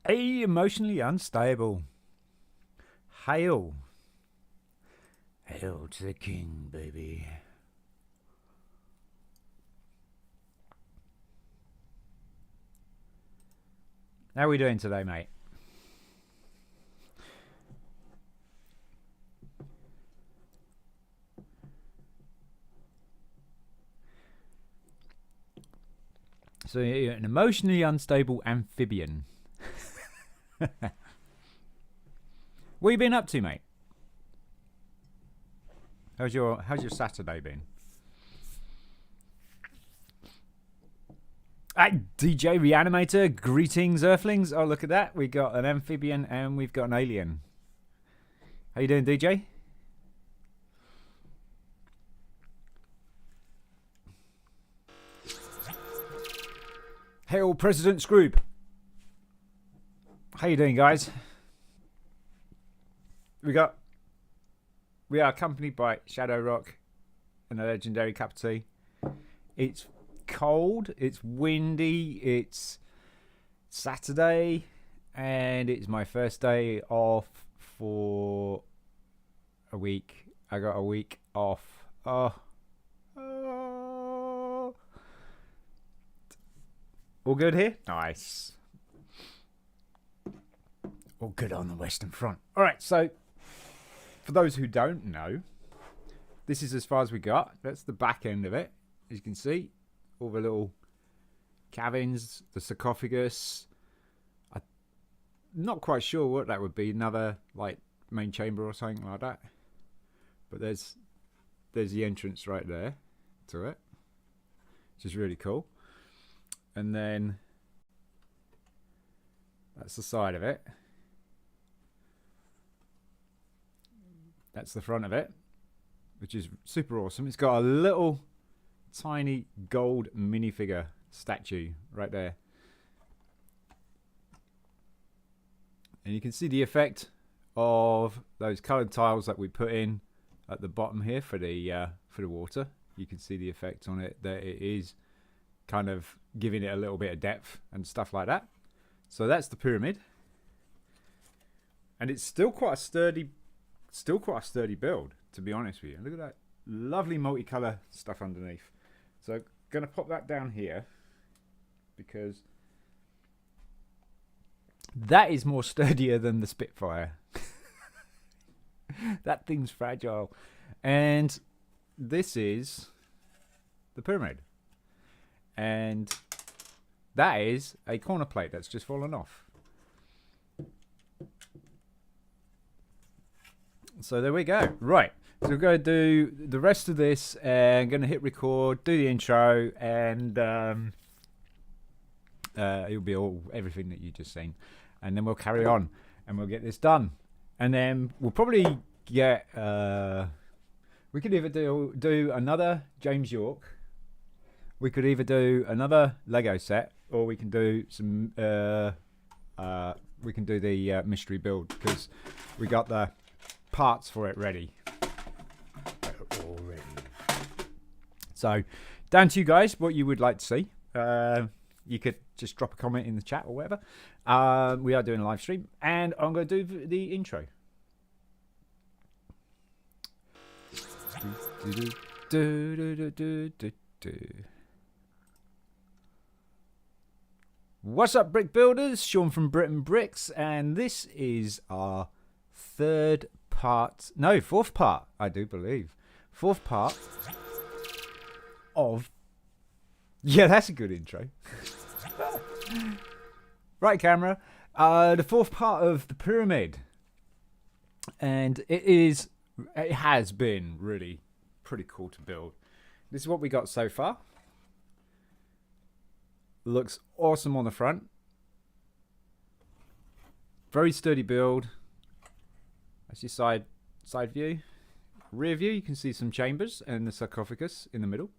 Emotionally unstable. Hail. Hail to the king, baby. How are we doing today, mate? So you're an emotionally unstable amphibian. What you been up to, mate? How's your Saturday been? DJ Reanimator, greetings, Earthlings. Oh, look at that. We got an amphibian and we've got an alien. How you doing, DJ? Hail, President Scroob. How you doing, guys? We are accompanied by Shadow Rock and a legendary cup of tea. It's cold, it's windy, it's Saturday, and it's my first day off for a week. I got a week off. Oh. All good here? Nice. All good on the Western Front. Alright, so for those who don't know, this is as far as we got. That's the back end of it. As you can see, all the little cabins, the sarcophagus. I'm not quite sure what that would be. Another like main chamber or something like that. But there's the entrance right there to it, which is really cool. And then that's the side of it. That's the front of it, which is super awesome. It's got a little tiny gold minifigure statue right there. And you can see the effect of those coloured tiles that we put in at the bottom here for the water. You can see the effect on it, that it is kind of giving it a little bit of depth and stuff like that. So that's the pyramid. And it's still quite a sturdy build, to be honest with you. Look at that lovely multicolour stuff underneath. So I'm going to pop that down here because that is more sturdier than the Spitfire. That thing's fragile. And this is the pyramid. And that is a corner plate that's just fallen off. So there we go. Right. So we're going to do the rest of this and going to hit record, do the intro, and it'll be everything that you just seen. And then we'll carry on and we'll get this done. And then we'll probably get we could either do another James York. We could either do another Lego set, or we can do some we can do the mystery build, because we got the parts for it ready already. So down to you guys what you would like to see. You could just drop a comment in the chat or whatever. We are doing a live stream, and I'm going to do the intro. What's up, brick builders? Shaun from BRIT'N Bricks, and this is our fourth part, I do believe. Fourth part of... Yeah, that's a good intro. Right, camera. The fourth part of the pyramid. And it has been really pretty cool to build. This is what we got so far. Looks awesome on the front. Very sturdy build. That's your side view. Rear view, you can see some chambers and the sarcophagus in the middle.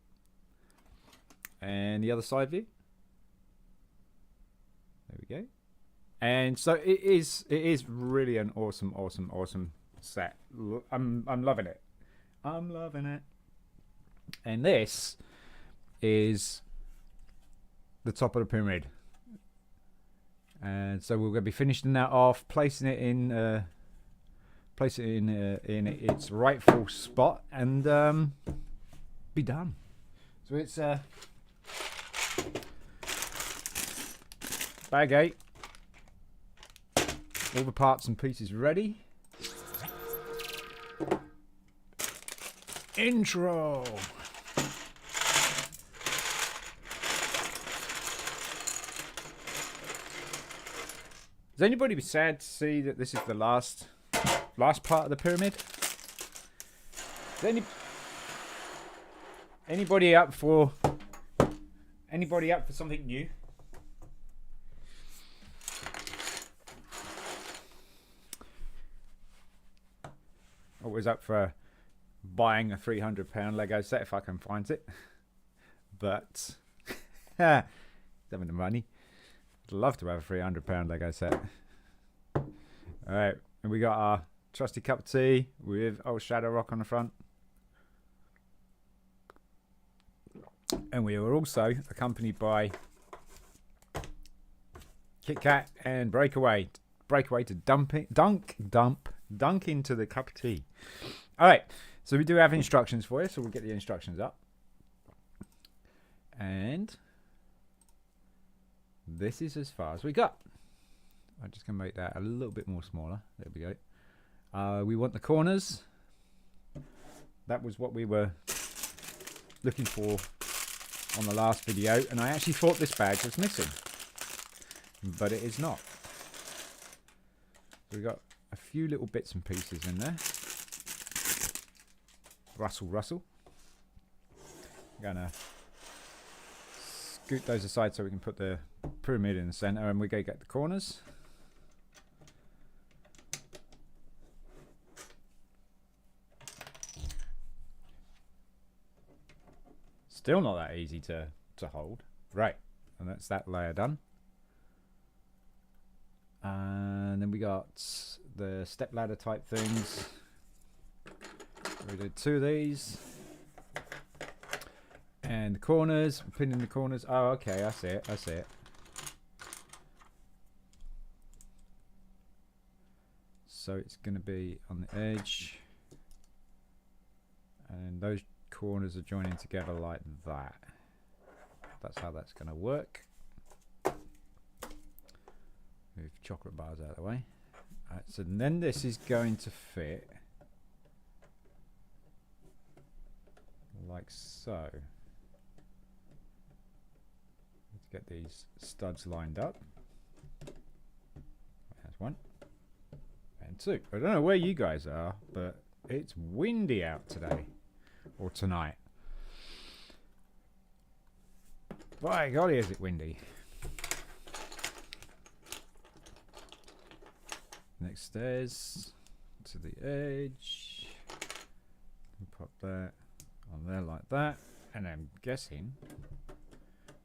And the other side view. There we go. And so it is really an awesome set. I'm loving it. I'm loving it. And this is the top of the pyramid. And so we're going to be finishing that off, placing it in in its rightful spot, and be done. So it's bag 8. All the parts and pieces ready. Intro. Is anybody sad to see that this is the last part of the pyramid? Is anybody up for something new? Always up for buying a £300 Lego set if I can find it, but having the money. I'd love to have a £300 Lego set. Alright, and we got our trusty cup of tea with old Shadow Rock on the front. And we were also accompanied by Kit Kat and Breakaway. Breakaway to dunk into the cup of tea. Alright, so we do have instructions for you, so we'll get the instructions up. And this is as far as we got. I'm just going to make that a little bit more smaller. There we go. We want the corners. That was what we were looking for on the last video, and I actually thought this bag was missing, but it is not. So we've got a few little bits and pieces in there. Rustle. I'm going to scoot those aside so we can put the pyramid in the center, and we go get the corners. Still not that easy to hold. Right, and that's that layer done. And then we got the step ladder type things. We did 2 of these. And the corners, pinning the corners. Oh, okay, I see it. So it's going to be on the edge. And those corners are joining together like that. That's how that's going to work. Move chocolate bars out of the way. Right, so then this is going to fit like so. Let's get these studs lined up. There's 1 and 2. I don't know where you guys are, but it's windy out today or tonight. By golly, is it windy. Next stairs to the edge. Pop that on there like that, and I'm guessing.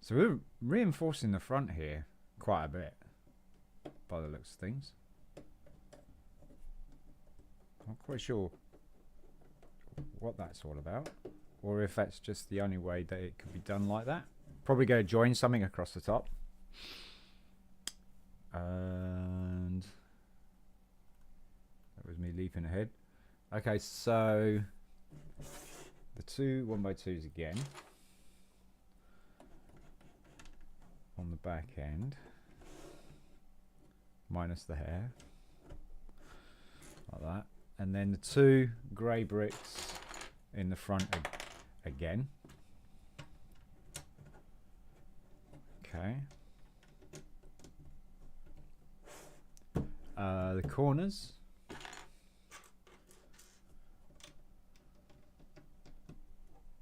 So we're reinforcing the front here quite a bit, by the looks of things. Not quite sure what that's all about, or if that's just the only way that it could be done like that. Probably going to join something across the top, and that was me leaping ahead. Okay, so the 2 1x2s again on the back end, minus the hair, like that, and then the 2 grey bricks in the front again. Okay. The corners.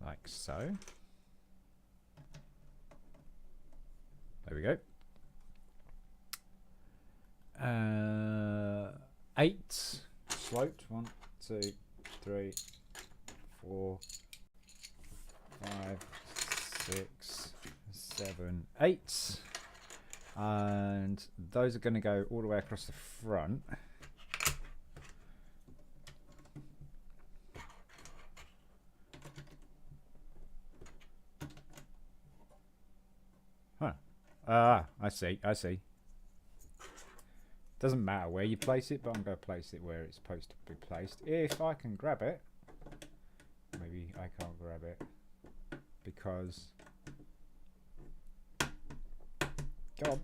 Like so. There we go. 8 sloped. 1, 2, 3, 4, 5, 6, 7, 8. And those are going to go all the way across the front. Huh. I see. Doesn't matter where you place it, but I'm going to place it where it's supposed to be placed. If I can grab it, maybe I can't grab it because, go on.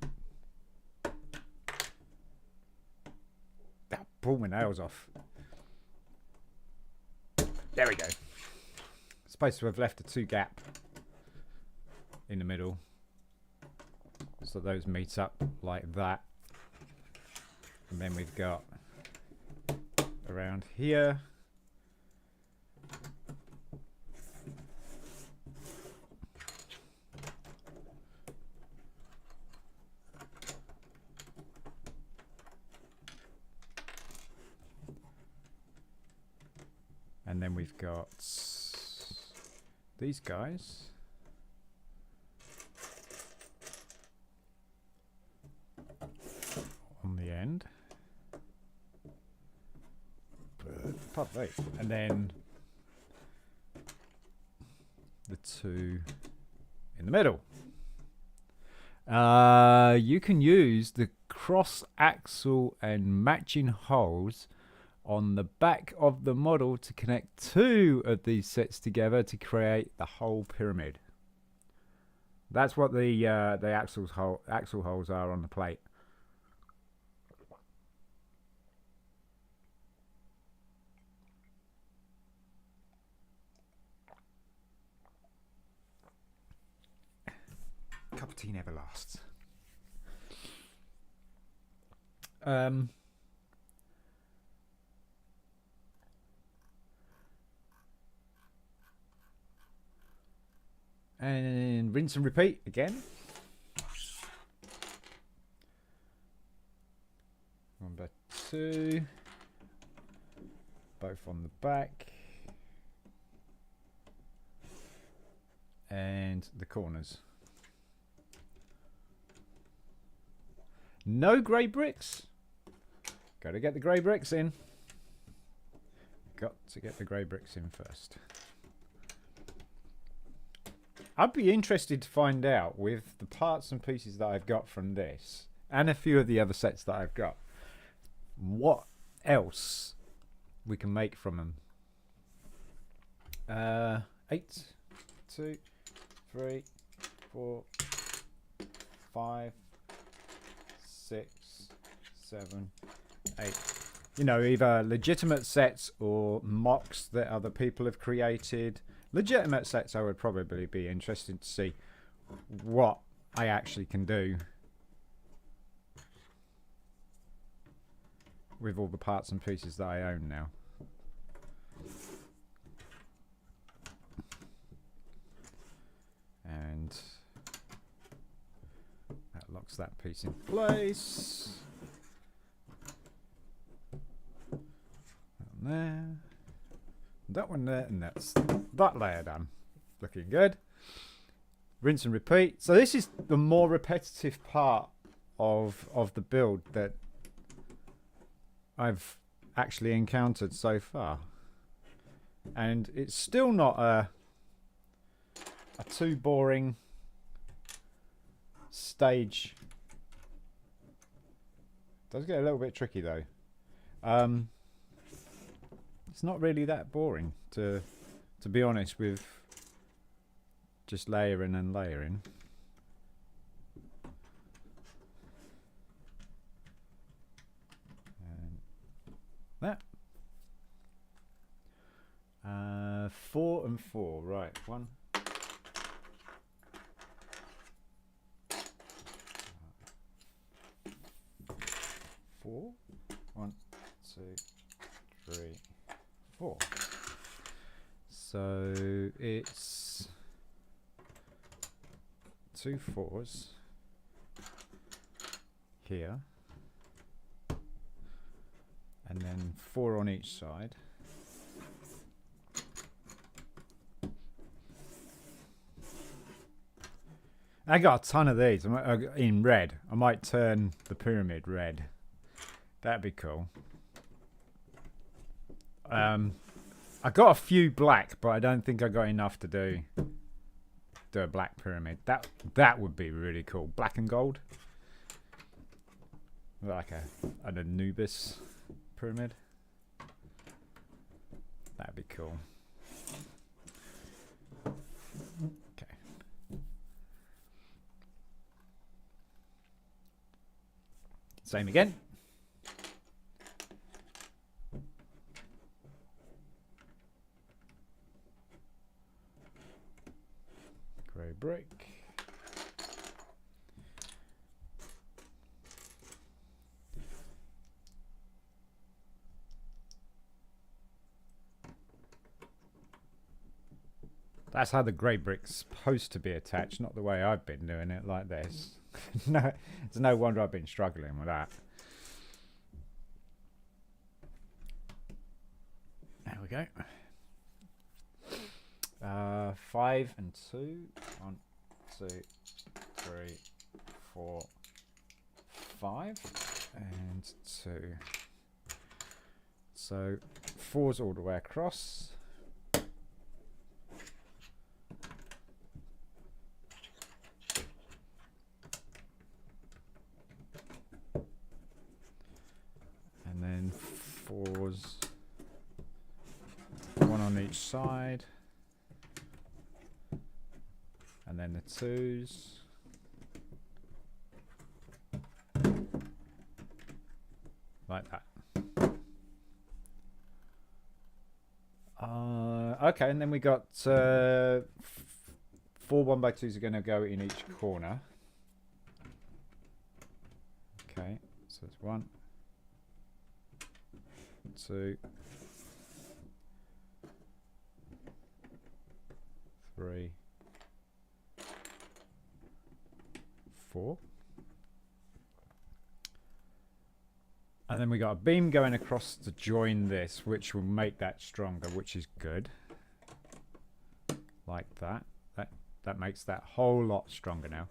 Pull my nails off. There we go. Supposed to have left a 2 gap in the middle, so those meet up like that. And then we've got around here. And then we've got these guys. On the end. And then the 2 in the middle. You can use the cross axle and matching holes on the back of the model to connect 2 of these sets together to create the whole pyramid. That's what the axle holes are on the plate. Cup of tea never lasts. And rinse and repeat again. Number 2. Both on the back. And the corners. No grey bricks. Got to get the grey bricks in. Got to get the grey bricks in first. I'd be interested to find out with the parts and pieces that I've got from this and a few of the other sets that I've got, what else we can make from them. 8, 2, 3, 4, 5, 6, 7, 8. You know, either legitimate sets or mocks that other people have created. Legitimate sets I would probably be interested to see what I actually can do with all the parts and pieces that I own now. And that locks that piece in place. And there. That one there, and that's that layer done. Looking good. Rinse and repeat. So this is the more repetitive part of the build that I've actually encountered so far. And it's still not a too boring stage. It does get a little bit tricky though. It's not really that boring to be honest with just layering and layering. And that. 4 and 4, right. 1. 4. 1, 2, 3, 4. So it's 2 4s here, and then 4 on each side. I got a ton of these in red. I might turn the pyramid red. That'd be cool. I got a few black, but I don't think I got enough to do a black pyramid. That would be really cool. Black and gold. Like an Anubis pyramid. That'd be cool. Okay. Same again. Grey brick. That's how the grey brick's supposed to be attached, not the way I've been doing it like this. No, it's no wonder I've been struggling with that. There we go. 5 and 2. 1, 2, 3, 4, 5, and 2. So 4's all the way across. And then 4's 1 on each side. And then the 2's. Like that. Okay, and then we got 4 1x2s are going to go in each corner. Okay, so it's 1, 2, 3, 4. And then we got a beam going across to join this, which will make that stronger, which is good. Like that. That makes that whole lot stronger now.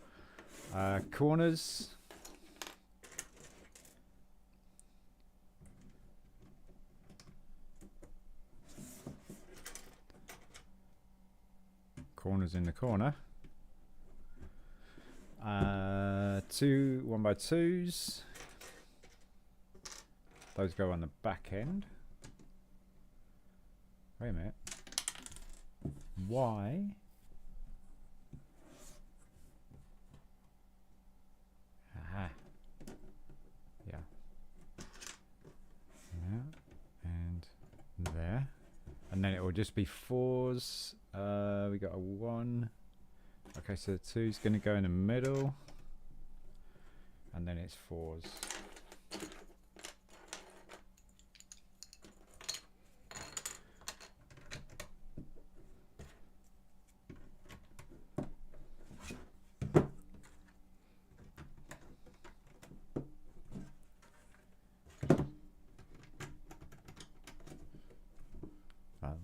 Corners. Corners in the corner. 2 1x2s. Those go on the back end. Wait a minute. Why? Aha. Yeah. Yeah. And there. And then it will just be 4s. We got a 1. Okay, so the 2's going to go in the middle. And then it's 4s.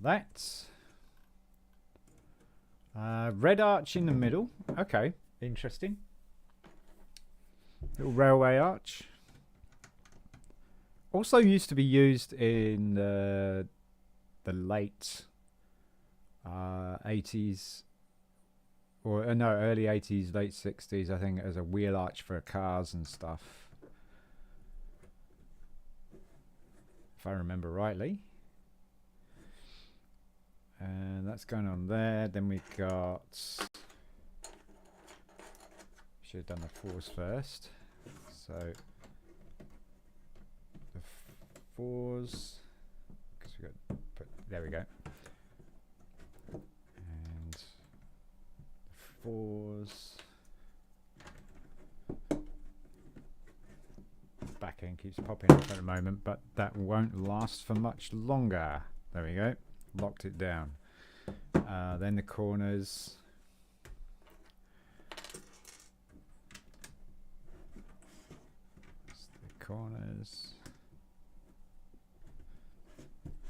That. Red arch in the middle. Okay, interesting. Little railway arch. Also used to be used in the late 80s, or no, early 80s, late 60s, I think, as a wheel arch for cars and stuff, if I remember rightly. And that's going on there. Then we got, should have done the 4s first. So the 4s, because we got there we go. And the 4s. Back end keeps popping up at the moment, but that won't last for much longer. There we go. Locked it down. Then the corners. That's the corners.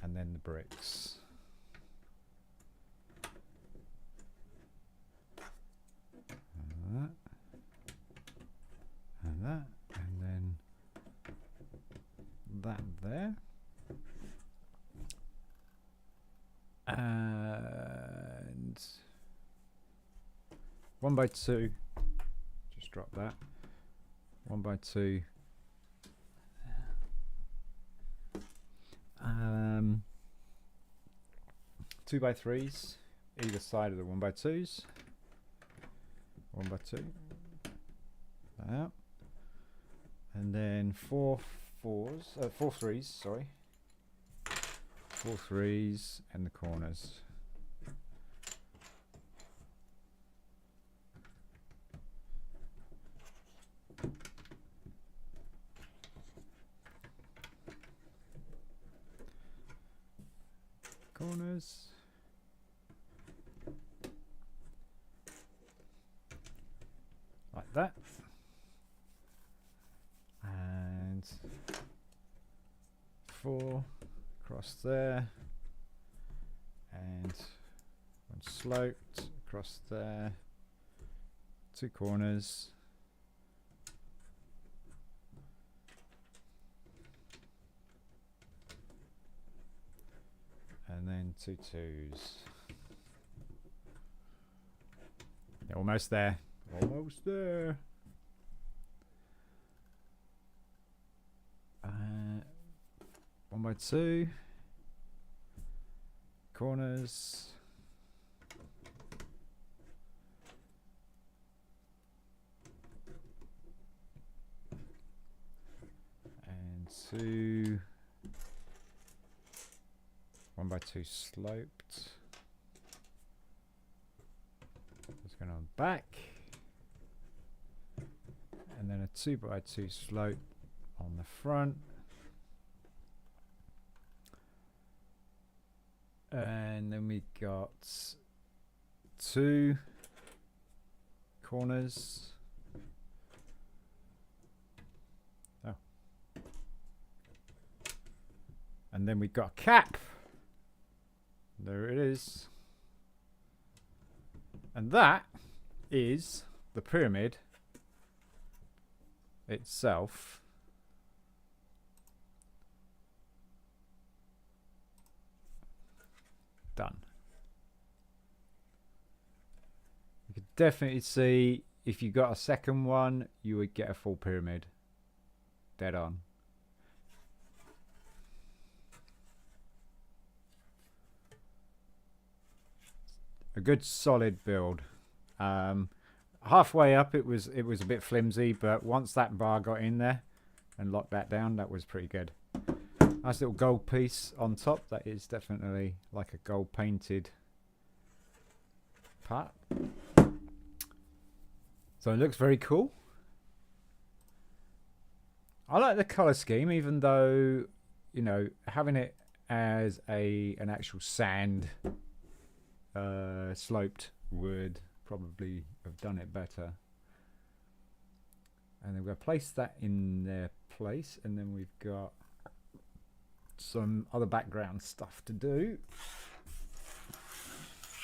And then the bricks. And that. And that. And then that there. And 1x2, just drop that. 1x2 2x3s either side of the 1x2s. 1x2. That. And then 4 threes, sorry. 4 threes and the corners. Corners. Like that. And 4 across there. And one sloped across there. 2 corners. And then 2 twos. Almost there. Almost there. 1x2. Corners. And 2. 1x2 sloped. Just going on the back. And then a 2x2 slope on the front. And then we got 2 corners. Oh. And then we got a cap. There it is. And that is the pyramid itself. Done. You could definitely see if you got a second one, you would get a full pyramid. Dead on. A good solid build. Halfway up it was a bit flimsy, but once that bar got in there and locked that down, that was pretty good. Nice little gold piece on top. That is definitely like a gold painted part. So it looks very cool. I like the color scheme, even though, you know, having it as an actual sand sloped would probably have done it better. And then we're going to place that in their place, and then we've got some other background stuff to do.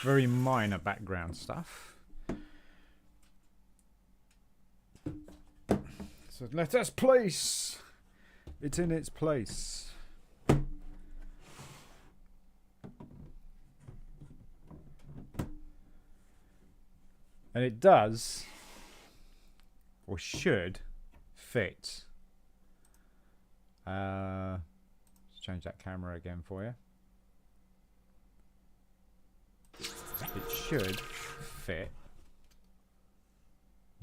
Very minor background stuff. So let us place it in its place. And it does, or should, fit. Let's change that camera again for you. It should fit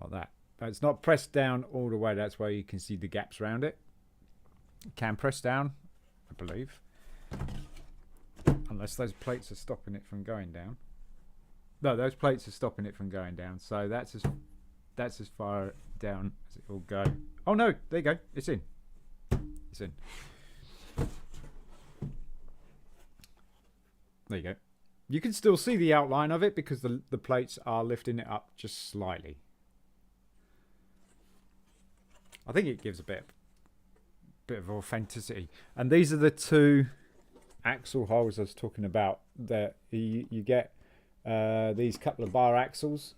like that. But it's not pressed down all the way. That's why you can see the gaps around it. You can press down, I believe. Unless those plates are stopping it from going down. No, those plates are stopping it from going down. So that's as far down as it will go. Oh no, there you go. It's in. It's in. There you go. You can still see the outline of it because the plates are lifting it up just slightly. I think it gives a bit of authenticity. And these are the 2 axle holes I was talking about. That you get these couple of bar axles,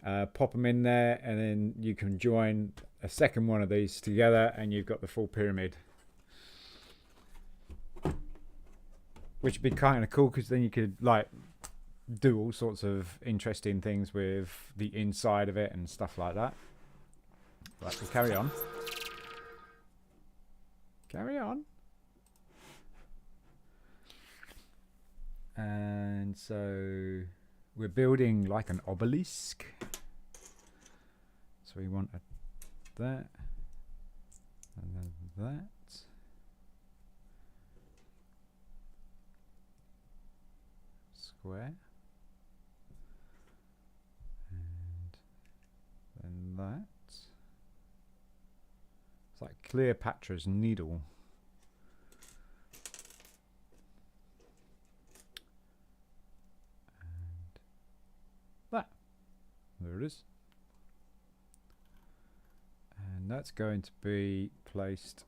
pop them in there, and then you can join a second one of these together, and you've got the full pyramid. Which would be kind of cool, because then you could like do all sorts of interesting things with the inside of it and stuff like that. Right, we'll carry on. Carry on. And so we're building like an obelisk. So we want that, and then that. Square. And then that. It's like Cleopatra's needle. And that. There it is. And that's going to be placed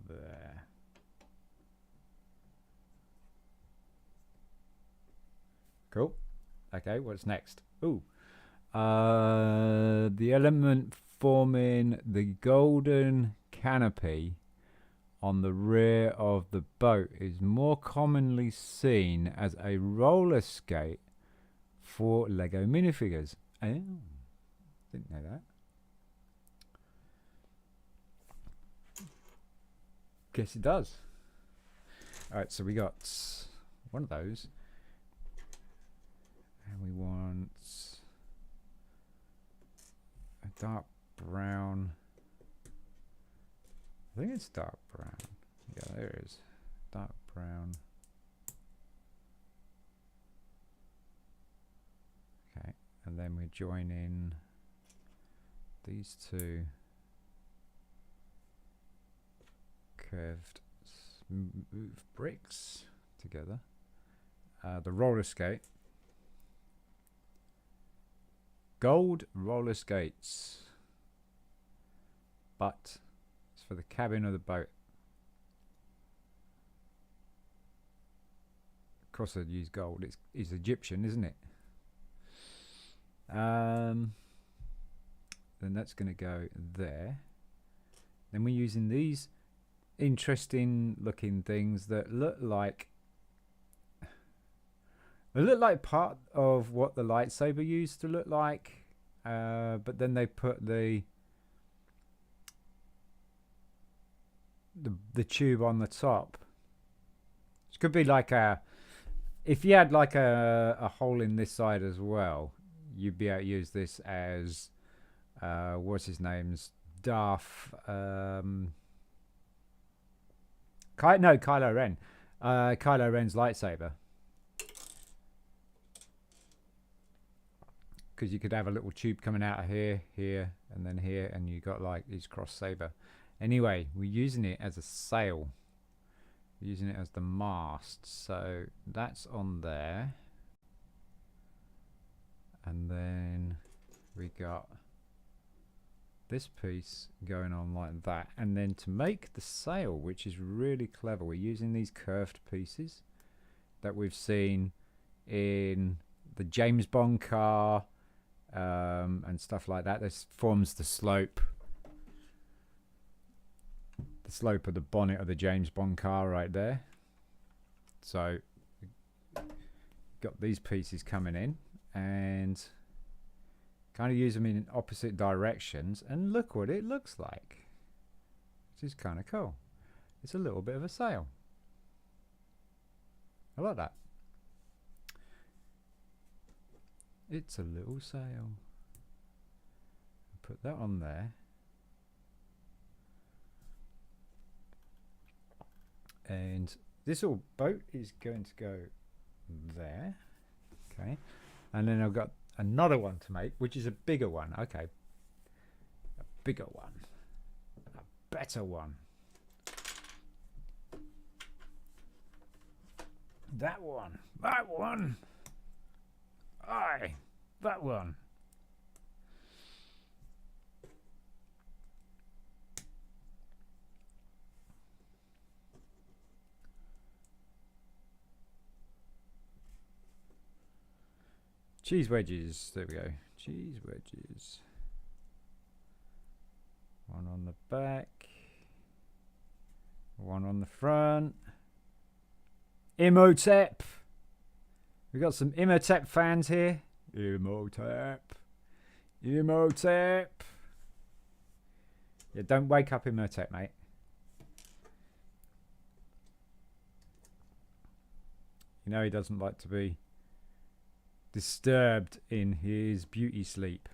there. Cool. Okay, what's next? Ooh. The element forming the golden canopy on the rear of the boat is more commonly seen as a roller skate for Lego minifigures. Oh, didn't know that. Guess it does. Alright, so we got one of those. And we want a dark brown. I think it's dark brown. Yeah, there it is. Dark brown. Okay, and then we join in these two curved smooth bricks together. The roller skate. Gold roller skates, but it's for the cabin of the boat. Of course I'd use gold. It's Egyptian, isn't it? Then that's going to go there. Then we're using these interesting looking things that look like part of what the lightsaber used to look like, but then they put the tube on the top. It could be like if you had like a hole in this side as well, you'd be able to use this as what's his name's Darth Kylo Ren. Kylo Ren's lightsaber. Because you could have a little tube coming out of here, here, and then here, and you got like these cross saber. Anyway, we're using it as a sail. We're using it as the mast. So that's on there. And then we got this piece going on like that. And then to make the sail, which is really clever, we're using these curved pieces that we've seen in the James Bond car, and stuff like that. This forms the slope of the bonnet of the James Bond car right there. So got these pieces coming in and kind of use them in opposite directions, and look what it looks like, which is kind of cool. It's a little bit of a sail. I like that. It's a little sail. Put that on there. And this little boat is going to go there. Okay. And then I've got another one to make, which is a bigger one. Okay. A bigger one. A better one. That one. That one. Aye, that one. Cheese wedges. There we go. Cheese wedges. One on the back. One on the front. Imhotep. We got some Imhotep fans here. Imhotep. Imhotep. Yeah, don't wake up Imhotep, mate. You know he doesn't like to be disturbed in his beauty sleep.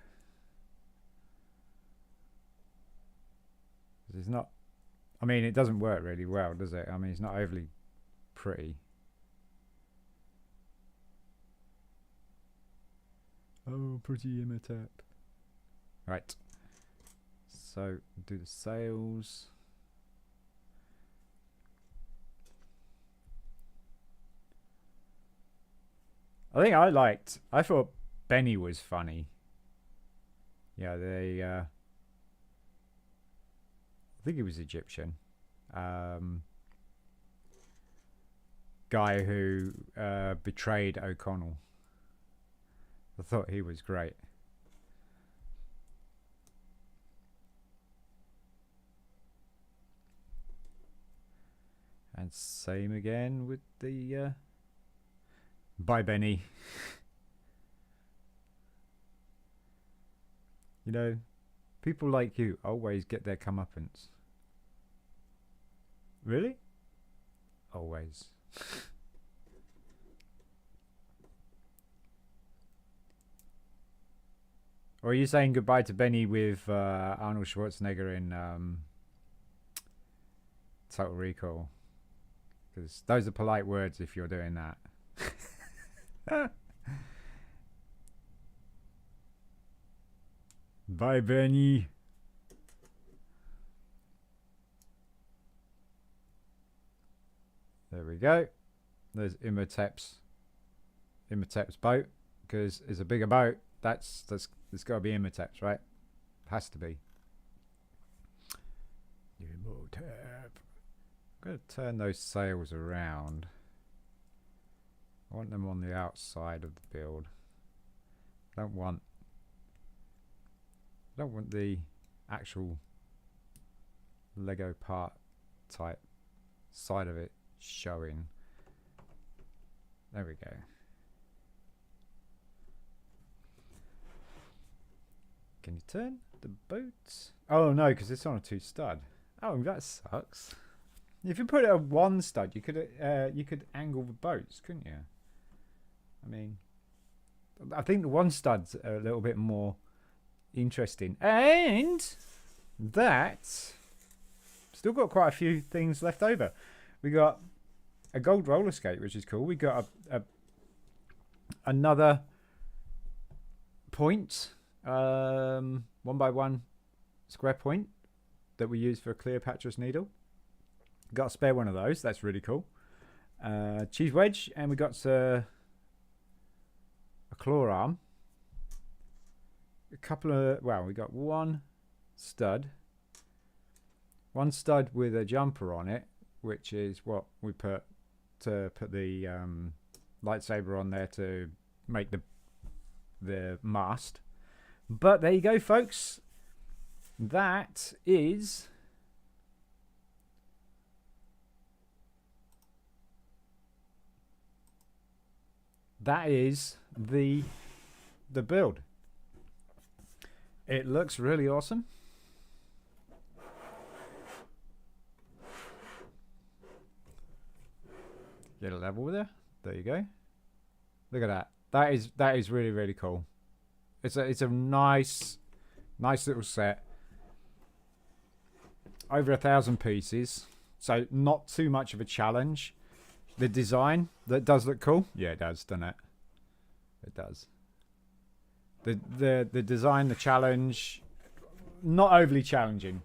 It's not, I mean, it doesn't work really well, does it? I mean, it's not overly pretty. Oh, pretty Imhotep. Right. So, do the sails. I thought Benny was funny. Yeah, I think he was Egyptian. Guy who betrayed O'Connell. I thought he was great. And same again with the bye Benny. You know, people like you always get their comeuppance. Really? Always. Or are you saying goodbye to Benny with Arnold Schwarzenegger in Total Recall? Because those are polite words if you're doing that. Bye, Benny. There we go. There's Imhotep's boat, because it's a bigger boat. That's it's got to be Imhotep's, right? Has to be. Imhotep. I'm going to turn those sails around. I want them on the outside of the build. I don't want the actual Lego part type side of it showing. There we go. Can you turn the boat? Oh no, because it's on a 2 stud. Oh, that sucks. If you put it on 1 stud, you could angle the boats, couldn't you? I mean, I think the 1 stud's a little bit more interesting, and that still got quite a few things left over. We got a gold roller skate, which is cool. We got another point, 1x1 square point that we use for Cleopatra's Needle. Got a spare one of those. That's really cool. Cheese wedge, and we got a claw arm. A couple of, well, we got 1 stud. 1 stud with a jumper on it, which is what we put to put the lightsaber on there to make the mast. But there you go, folks. That is the build. It looks really awesome. Get a level with it. There you go. Look at that. That is really, really cool. It's a nice little set. Over 1,000 pieces, so not too much of a challenge. The design, that does look cool. Yeah, it does, doesn't it? It does. The design, the challenge, not overly challenging.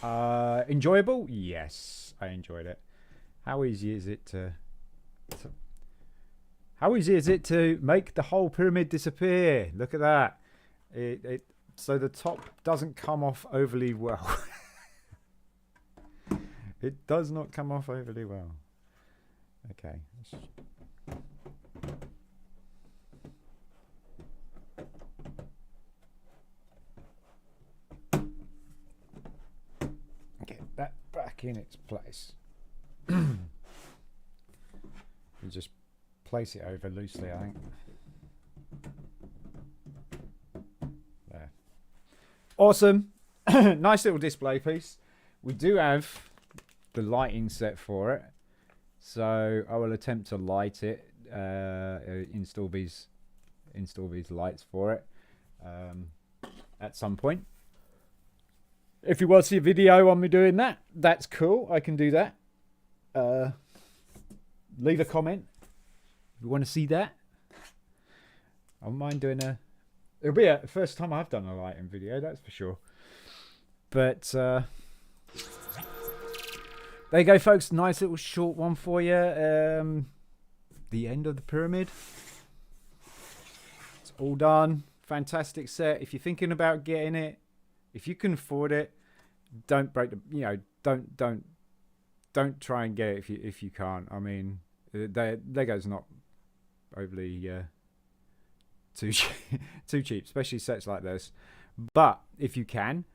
Enjoyable? Yes, I enjoyed it. How easy is it to make the whole pyramid disappear? Look at that. So the top doesn't come off overly well. It does not come off overly well. Okay. Get that back in its place. You just place it over loosely, I think. There. Awesome. Nice little display piece. We do have the lighting set for it, so I will attempt to light it. install these lights for it at some point. If you want to see a video on me doing that, that's cool. I can do that. Leave a comment if you want to see that. I don't mind doing it'll be the first time I've done a lighting video, that's for sure. But there you go, folks. Nice little short one for you. The end of the pyramid. It's all done. Fantastic set. If you're thinking about getting it, if you can afford it, don't break the. Don't try and get it if you can't. I mean, Lego's not overly too cheap, especially sets like this. But if you can,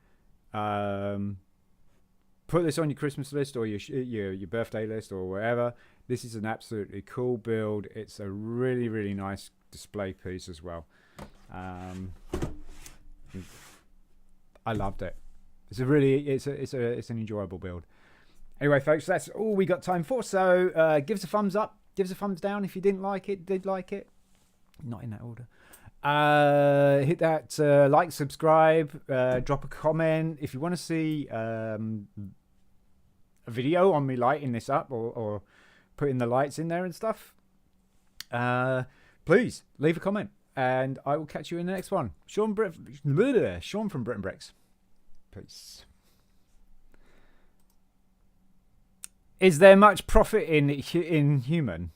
put this on your Christmas list or your birthday list or wherever. This is an absolutely cool build. It's a really, really nice display piece as well. I loved it. It's an enjoyable build. Anyway, folks, that's all we got time for. So give us a thumbs up, give us a thumbs down if you did like it. Not in that order. Hit that like, subscribe, drop a comment if you want to see a video on me lighting this up or putting the lights in there and stuff. Please leave a comment and I will catch you in the next one. Shaun from BRIT'N Bricks. Peace. Is there much profit in human?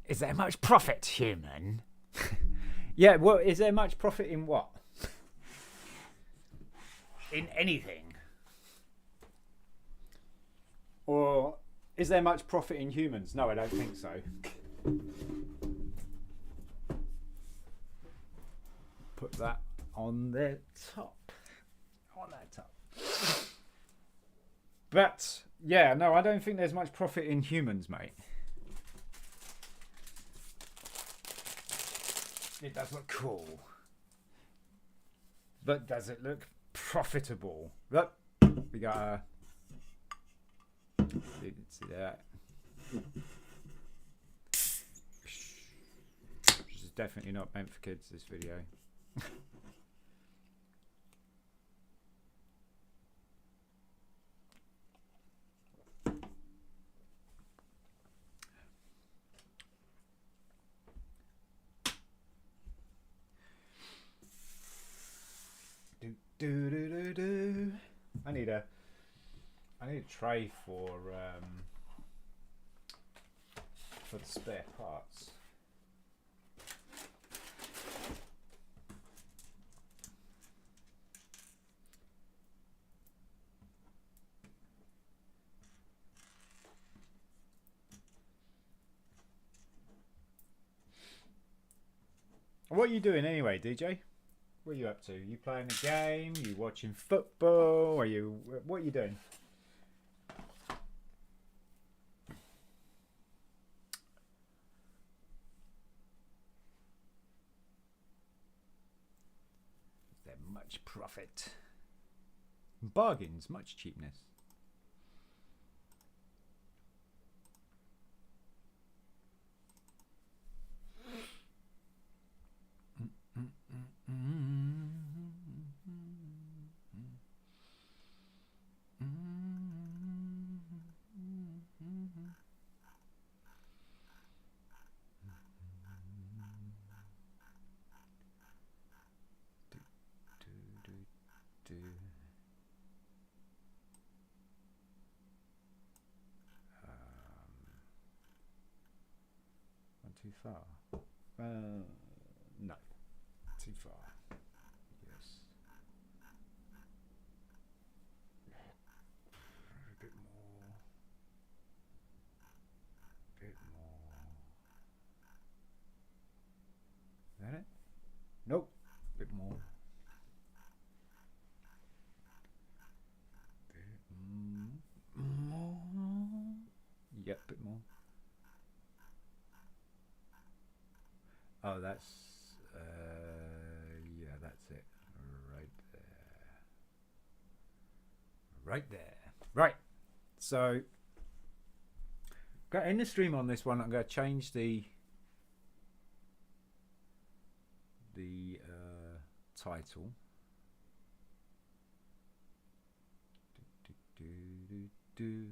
Is there much profit, human? Yeah, well, is there much profit in what? In anything? Or is there much profit in humans? No, I don't think so. Put that on the top. On that top. But, yeah, no, I don't think there's much profit in humans, mate. It does look cool. But does it look profitable? Look, we got a... You can see that. This is definitely not meant for kids, this video. Do. I need a tray for the spare parts. What are you doing anyway, DJ? What are you up to? You playing a game? You watching football? What are you doing? Is there much profit? Bargains, much cheapness. Too far? No. Too far. Yes. A bit more. Bit more. Is that it? Nope. Bit more. Bit more. Yep, bit more. Oh, that's, yeah, that's it. Right there. Right there. Right. So, got to end the stream on this one. I'm going to change the the title. Do, do, do, do.